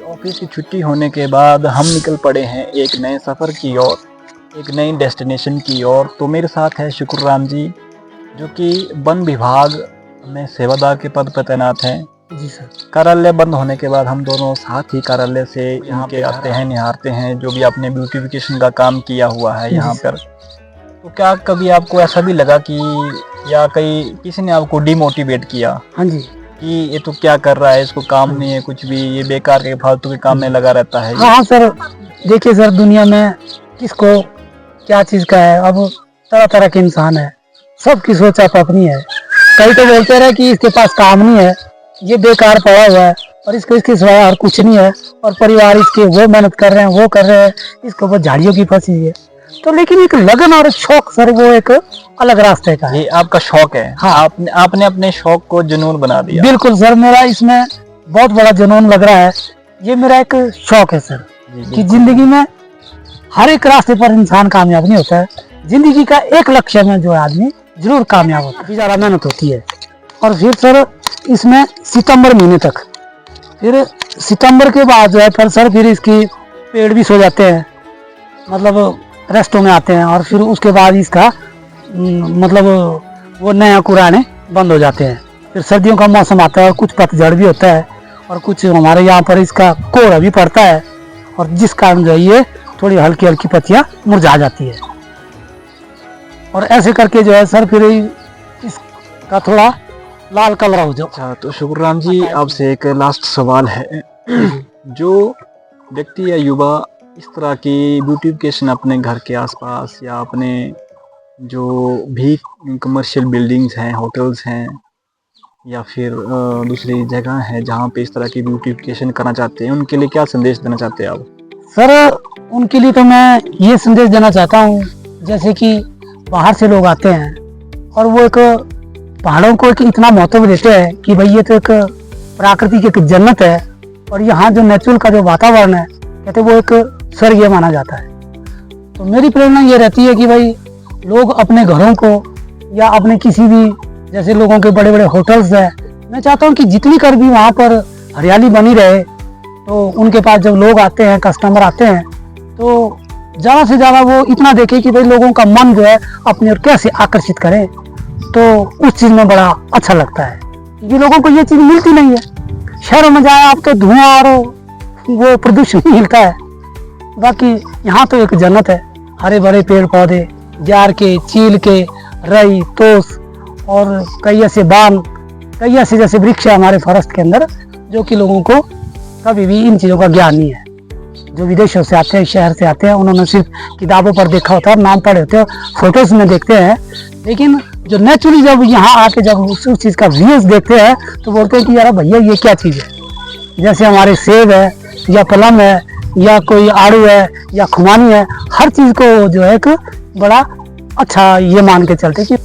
Office की छुट्टी होने के बाद हम निकल पड़े हैं एक नए सफ़र की ओर, एक नई डेस्टिनेशन की ओर। तो मेरे साथ है शुक्र जी, जो कि वन विभाग में सेवादार के पद पर तैनात हैं। जी सर। कार्यालय बंद होने के बाद हम दोनों साथ ही कार्यालय से यहाँ पे आते हैं, निहारते हैं जो भी आपने ब्यूटिफिकेशन का काम किया हुआ है यहाँ पर। तो क्या कभी आपको ऐसा भी लगा कि या किसी ने आपको डिमोटिवेट किया? हाँ जी। कि ये तो क्या कर रहा है, इसको काम नहीं है कुछ भी, ये बेकार के फालतू के काम में लगा रहता है। हाँ सर, देखिए सर, दुनिया में किसको क्या चीज़ का है, अब तरह तरह के इंसान है, सबकी सोच आप अपनी है। कई तो बोलते रहे कि इसके पास काम नहीं है, ये बेकार पड़ा हुआ है और इसके सिवाय और कुछ नहीं है, और परिवार इसके वो मेहनत कर रहे हैं, वो कर रहे हैं, इसको वो झाड़ियों की फंसी है। तो लेकिन एक लगन और एक शौक सर, वो एक अलग रास्ते का है। ये आपका शौक है? हाँ। आपने अपने शौक को जुनून बना दिया। बिल्कुल सर, मेरा इसमें बहुत बड़ा जुनून लग रहा है। ये मेरा एक शौक है सर, कि जिंदगी में हर एक रास्ते पर इंसान कामयाब नहीं होता है। जिंदगी का एक लक्ष्य में जो आदमी जरूर कामयाब होता है, ज्यादा मेहनत होती है। और फिर सर इसमें सितंबर महीने तक, फिर सितंबर के बाद जो है फिर इसकी पेड़ भी सो जाते हैं, मतलब रेस्टों में आते हैं। और फिर उसके बाद इसका मतलब वो नया कुराने बंद हो जाते हैं। फिर सर्दियों का मौसम आता है और कुछ पतझड़ भी होता है, और कुछ हमारे यहाँ पर इसका कोहरा भी पड़ता है, और जिस कारण जो है ये थोड़ी हल्की हल्की पत्तियाँ मुरझा जाती है। और ऐसे करके जो है सर फिर इसका थोड़ा लाल कलर हो जाओ। अच्छा, तो शुक्राम जी आपसे एक लास्ट सवाल है। जो व्यक्ति या युवा इस तरह की ब्यूटिफिकेशन अपने घर के आसपास या अपने जो भी कमर्शियल बिल्डिंग्स हैं, होटल्स हैं, या फिर दूसरी जगह है जहाँ पे इस तरह की ब्यूटिफिकेशन करना चाहते हैं, उनके लिए क्या संदेश देना चाहते हैं आप? सर उनके लिए तो मैं ये संदेश देना चाहता हूँ, जैसे कि बाहर से लोग आते हैं और वो एक पहाड़ों को एक इतना महत्व देते हैं कि भाई ये तो एक प्राकृतिक एक जन्नत है, और यहाँ जो नेचुरल का जो वातावरण है, कहते वो एक स्वर्गीय माना जाता है। तो मेरी प्रेरणा ये रहती है कि भाई लोग अपने घरों को या अपने किसी भी जैसे लोगों के बड़े बड़े होटल्स हैं, मैं चाहता हूँ कि जितनी कर भी वहाँ पर हरियाली बनी रहे। तो उनके पास जब लोग आते हैं, कस्टमर आते हैं, तो ज़्यादा से ज़्यादा वो इतना देखे कि भाई लोगों का मन जो है अपनी ओर कैसे आकर्षित करें। तो उस चीज़ में बड़ा अच्छा लगता है, क्योंकि लोगों को ये चीज़ मिलती नहीं है। शहरों में जाए आप तो धुआं और वो प्रदूषण मिलता है, बाकी यहाँ तो एक जन्नत है। हरे भरे पेड़ पौधे, जार के, चील के, रई, तोस और कई ऐसे बाल, कई ऐसे जैसे वृक्ष है हमारे फॉरेस्ट के अंदर, जो कि लोगों को कभी भी इन चीज़ों का ज्ञान नहीं है। जो विदेशों से आते हैं, शहर से आते हैं, उन्होंने सिर्फ किताबों पर देखा होता है, नाम पढ़े होते हैं, फोटोज में देखते हैं, लेकिन जो नेचुरली जब यहाँ आके जब उस चीज़ का व्यूज देखते हैं तो बोलते हैं कि यार भैया ये क्या चीज़ है। जैसे हमारे सेब है या प्लम है या कोई आड़ू है या खुमानी है, हर चीज़ को जो है एक बड़ा अच्छा ये मान के चलते कि